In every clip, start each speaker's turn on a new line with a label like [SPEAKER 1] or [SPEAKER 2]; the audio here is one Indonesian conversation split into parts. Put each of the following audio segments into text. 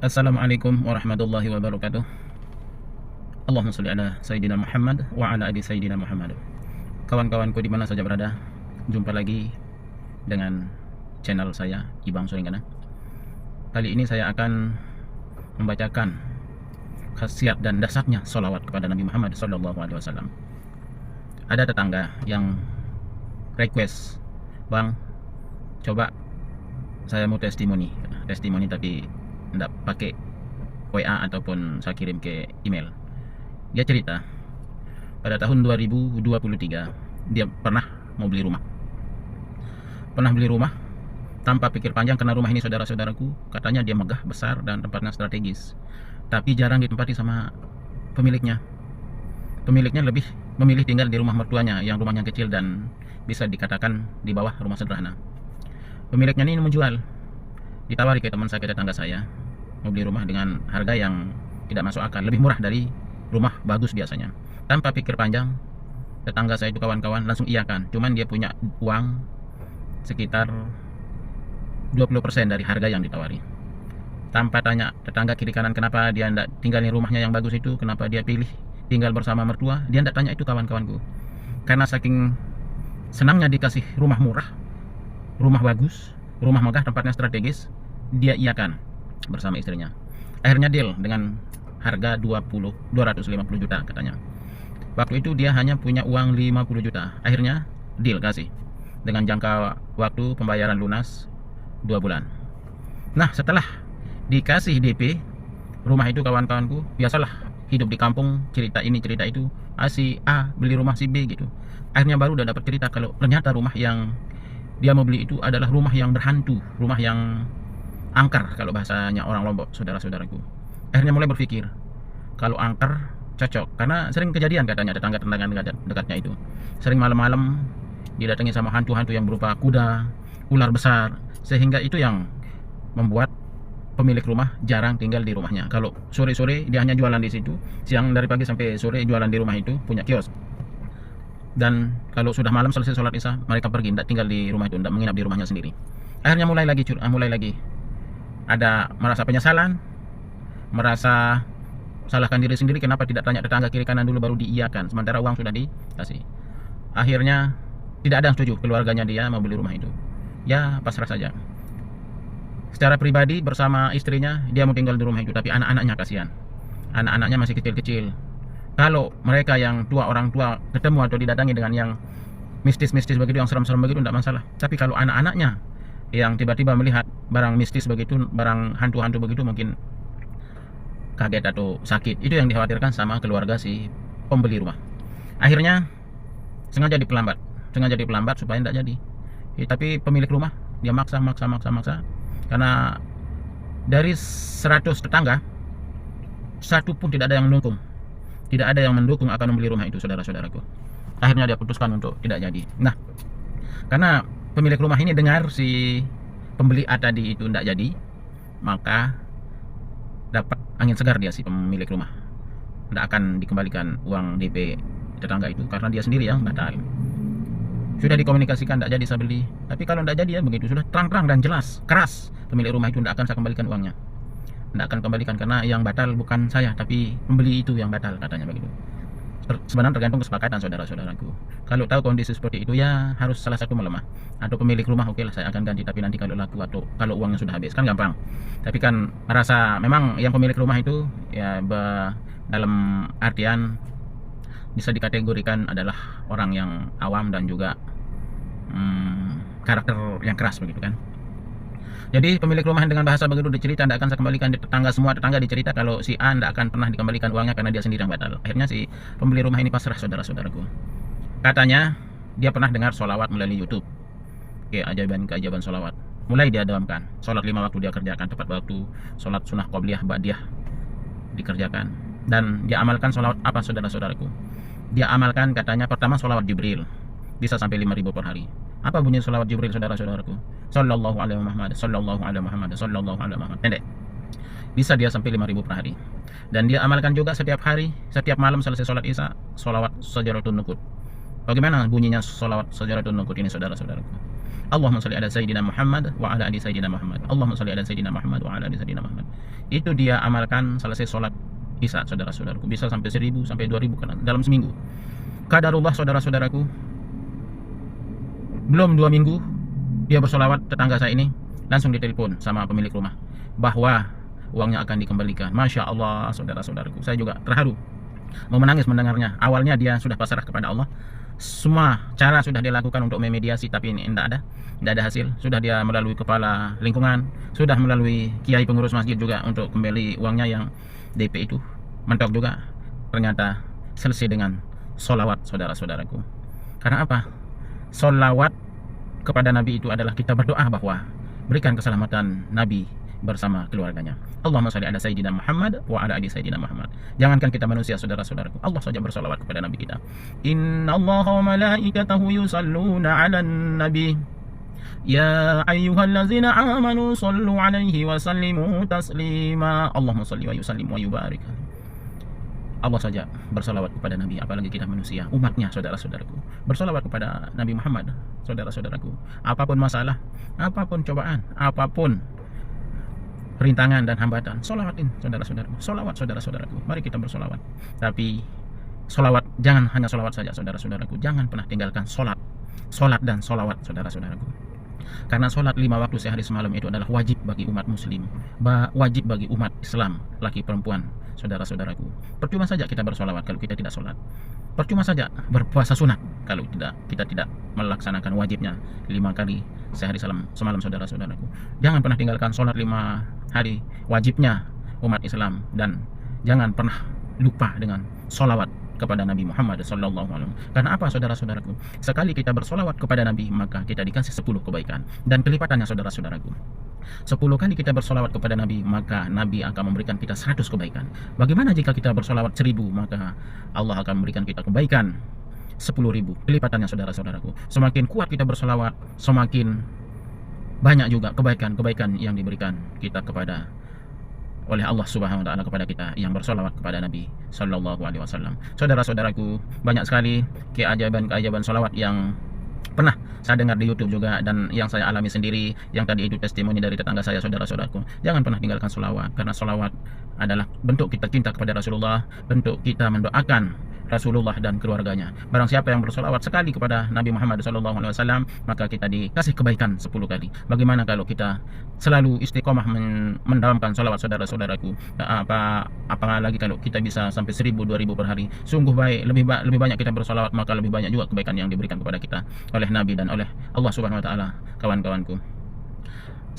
[SPEAKER 1] Assalamualaikum warahmatullahi wabarakatuh. Allahumma sholli ala Sayyidina Muhammad wa ala ali Sayyidina Muhammad. Kawan-kawanku di mana saja berada, jumpa lagi dengan channel saya Ibang Suringgana. Kali ini saya akan membacakan khasiat dan dasarnya sholawat kepada Nabi Muhammad SAW. Ada tetangga yang request, "Bang, coba saya mau testimoni tapi tidak pakai WA ataupun saya kirim ke email." Dia cerita pada tahun 2023 dia pernah beli rumah tanpa pikir panjang, karena rumah ini, saudara-saudaraku, katanya dia megah, besar, dan tempatnya strategis, tapi jarang ditempati sama pemiliknya. Pemiliknya lebih memilih tinggal di rumah mertuanya yang rumahnya kecil dan bisa dikatakan di bawah rumah sederhana. Pemiliknya ini menjual, ditawari ke teman saya, ke tetangga saya, mau beli rumah dengan harga yang tidak masuk akal, lebih murah dari rumah bagus biasanya. Tanpa pikir panjang, tetangga saya itu, kawan-kawan, langsung iyakan. Cuman dia punya uang sekitar 20% dari harga yang ditawari. Tanpa tanya tetangga kiri kanan kenapa dia tidak tinggal di rumahnya yang bagus itu, kenapa dia pilih tinggal bersama mertua, dia tidak tanya itu, kawan-kawanku. Karena saking senangnya dikasih rumah murah, rumah bagus, rumah megah, tempatnya strategis, dia iyakan bersama istrinya. Akhirnya deal dengan harga 250 juta katanya. Waktu itu dia hanya punya uang 50 juta. Akhirnya deal kasih dengan jangka waktu pembayaran lunas 2 bulan. Nah, setelah dikasih DP rumah itu, kawan-kawanku, biasalah hidup di kampung, cerita ini cerita itu, si A beli rumah si B gitu. Akhirnya baru udah dapat cerita kalau ternyata rumah yang dia mau beli itu adalah rumah yang berhantu, rumah yang angker kalau bahasanya orang Lombok, saudara-saudaraku. Akhirnya mulai berpikir kalau angker cocok, karena sering kejadian katanya tetangga-tetangga dekatnya itu sering malam-malam didatangi sama hantu-hantu yang berupa kuda, ular besar, sehingga itu yang membuat pemilik rumah jarang tinggal di rumahnya. Kalau sore-sore dia hanya jualan di situ, siang dari pagi sampai sore jualan di rumah itu, punya kios. Dan kalau sudah malam selesai sholat isya, mereka pergi, tidak tinggal di rumah itu, tidak menginap di rumahnya sendiri. Akhirnya mulai lagi ada merasa penyesalan, merasa salahkan diri sendiri, kenapa tidak tanya tetangga kiri kanan dulu baru diiyakan, sementara uang sudah dikasih. Akhirnya tidak ada yang setuju, keluarganya dia mau beli rumah itu. Ya pasrah saja. Secara pribadi bersama istrinya dia mau tinggal di rumah itu, tapi anak-anaknya kasihan. Anak-anaknya masih kecil-kecil. Kalau mereka yang tua, orang tua, ketemu atau didatangi dengan yang mistis-mistis begitu, yang serem-serem begitu, tidak masalah. Tapi kalau anak-anaknya yang tiba-tiba melihat barang mistis begitu, barang hantu-hantu begitu, mungkin kaget atau sakit. Itu yang dikhawatirkan sama keluarga si pembeli rumah. Akhirnya sengaja diperlambat supaya tidak jadi. Tapi pemilik rumah dia maksa, karena dari 100 tetangga, satu pun tidak ada yang mendukung akan membeli rumah itu, saudara-saudaraku. Akhirnya dia putuskan untuk tidak jadi. Nah, karena pemilik rumah ini dengar si pembeli A tadi itu tidak jadi, maka dapat angin segar dia, si pemilik rumah. Tidak akan dikembalikan uang DP tetangga itu, karena dia sendiri yang batal. Sudah dikomunikasikan, tidak jadi saya beli. Tapi kalau tidak jadi ya begitu, sudah terang-terang dan jelas, keras, pemilik rumah itu tidak akan saya kembalikan uangnya. Tidak akan kembalikan, karena yang batal bukan saya, tapi pembeli itu yang batal, katanya begitu. Sebenarnya tergantung kesepakatan, saudara-saudaraku. Kalau tahu kondisi seperti itu, ya harus salah satu melemah. Atau pemilik rumah, oke lah saya akan ganti, tapi nanti kalau laku atau kalau uangnya sudah habis, kan gampang. Tapi kan merasa memang yang pemilik rumah itu ya dalam artian bisa dikategorikan adalah orang yang awam dan juga karakter yang keras begitu kan. Jadi pemilik rumah dengan bahasa begitu dicerita, tidak akan saya kembalikan. Semua tetangga dicerita kalau si A tidak akan pernah dikembalikan uangnya karena dia sendiri yang batal. Akhirnya si pembeli rumah ini pasrah, saudara-saudaraku. Katanya dia pernah dengar sholawat melalui YouTube, keajaiban sholawat. Mulai dia damamkan, sholat 5 waktu dia kerjakan tepat waktu, sholat sunnah qobliyah ba'diyah dikerjakan. Dan dia amalkan sholawat apa, saudara-saudaraku? Dia amalkan, katanya pertama sholawat Jibril, bisa sampai 5.000 per hari. Apa bunyi sholawat Jibril, saudara-saudaraku? Sallallahu alaihi Muhammad, sallallahu alaihi Muhammad, sallallahu alaihi Muhammad. Pendek. Bisa dia sampai 5.000 per hari. Dan dia amalkan juga setiap hari, setiap malam selesai sholat isya, sholawat Sajaratun Nuqud. Bagaimana bunyinya sholawat Sajaratun Nuqud ini, saudara-saudaraku? Allahumma sholli ala sayyidina Muhammad wa ala ali sayyidina Muhammad. Allahumma sholli ala sayyidina Muhammad wa ala ali sayyidina Muhammad. Itu dia amalkan selesai sholat Isya, saudara-saudaraku. Bisa sampai 1000 sampai 2000 kan dalam seminggu. Qadarullah, saudara-saudaraku, belum 2 minggu dia bersolawat, tetangga saya ini langsung ditelepon sama pemilik rumah bahwa uangnya akan dikembalikan. Masya Allah, saudara-saudaraku, saya juga terharu, mau menangis mendengarnya. Awalnya dia sudah pasrah kepada Allah, semua cara sudah dilakukan untuk memediasi, tapi ini tidak ada hasil. Sudah dia melalui kepala lingkungan, sudah melalui kiai pengurus masjid juga untuk kembali uangnya yang DP itu, mentok juga. Ternyata selesai dengan solawat, saudara-saudaraku. Karena apa? Solawat kepada Nabi itu adalah kita berdoa bahwa berikan keselamatan Nabi bersama keluarganya. Allahumma sholli ala sayyidina Muhammad wa ala ali sayyidina Muhammad. Jangankan kita manusia, saudara-saudaraku, Allah saja bersolawat kepada Nabi kita. Innallaha wa malaikatahu yusalluna 'alan nabi. Ya ayyuhallazina amanu sallu 'alaihi wa sallimu taslima. Allahumma sholli wa yusallim wa yubarik. Allah saja bersolawat kepada Nabi, apalagi kita manusia, umatnya, saudara-saudaraku. Bersolawat kepada Nabi Muhammad, saudara-saudaraku. Apapun masalah, apapun cobaan, apapun rintangan dan hambatan, solawatin, saudara-saudaraku. Solawat, saudara-saudaraku. Mari kita bersolawat. Tapi solawat, jangan hanya solawat saja, saudara-saudaraku. Jangan pernah tinggalkan solat dan solawat, saudara-saudaraku. Karena solat 5 waktu sehari semalam itu adalah wajib bagi umat muslim, wajib bagi umat Islam, laki perempuan, saudara-saudaraku. Percuma saja kita bersolawat kalau kita tidak solat. Percuma saja berpuasa sunat kalau kita tidak melaksanakan wajibnya 5 kali sehari semalam, saudara-saudaraku. Jangan pernah tinggalkan solat 5 hari wajibnya umat Islam, dan jangan pernah lupa dengan solawat kepada Nabi Muhammad sallallahu alaihi wasallam. Karena apa, saudara-saudaraku? Sekali kita bersolawat kepada Nabi, maka kita dikasih 10 kebaikan dan kelipatannya, saudara-saudaraku. 10 kali kita bersolawat kepada Nabi, maka Nabi akan memberikan kita 100 kebaikan. Bagaimana jika kita bersolawat 1000, maka Allah akan memberikan kita kebaikan 10.000 kelipatannya, saudara-saudaraku. Semakin kuat kita bersolawat, semakin banyak juga kebaikan-kebaikan yang diberikan kita oleh Allah Subhanahu wa taala kepada kita yang bersolawat kepada Nabi sallallahu alaihi wasallam. Saudara-saudaraku, banyak sekali keajaiban-keajaiban solawat yang pernah saya dengar di YouTube juga, dan yang saya alami sendiri, yang tadi itu testimoni dari tetangga saya, saudara-saudaraku. Jangan pernah tinggalkan solawat, karena solawat adalah bentuk kita cinta kepada Rasulullah, bentuk kita mendoakan Rasulullah dan keluarganya. Barang siapa yang bersolawat sekali kepada Nabi Muhammad SAW, maka kita dikasih kebaikan 10 kali. Bagaimana kalau kita selalu istiqomah mendawamkan solawat, saudara-saudaraku? Apalagi kalau kita bisa sampai 1000-2000 per hari. Sungguh baik, lebih banyak kita bersolawat, maka lebih banyak juga kebaikan yang diberikan kepada kita oleh Nabi dan oleh Allah Subhanahu wa taala. Kawan-kawanku,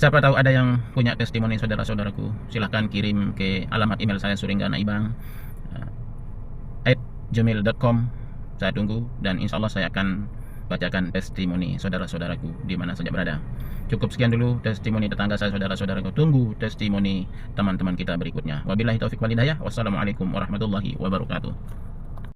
[SPEAKER 1] siapa tahu ada yang punya testimoni, saudara-saudaraku, silahkan kirim ke alamat email saya, suringganaibang@gmail.com. Saya tunggu, dan insya Allah saya akan bacakan testimoni saudara-saudaraku di mana saja berada. Cukup sekian dulu testimoni tetangga saya, saudara-saudaraku. Tunggu testimoni teman-teman kita berikutnya. Wabillahi taufiq wal hidayah. Wassalamualaikum warahmatullahi wabarakatuh.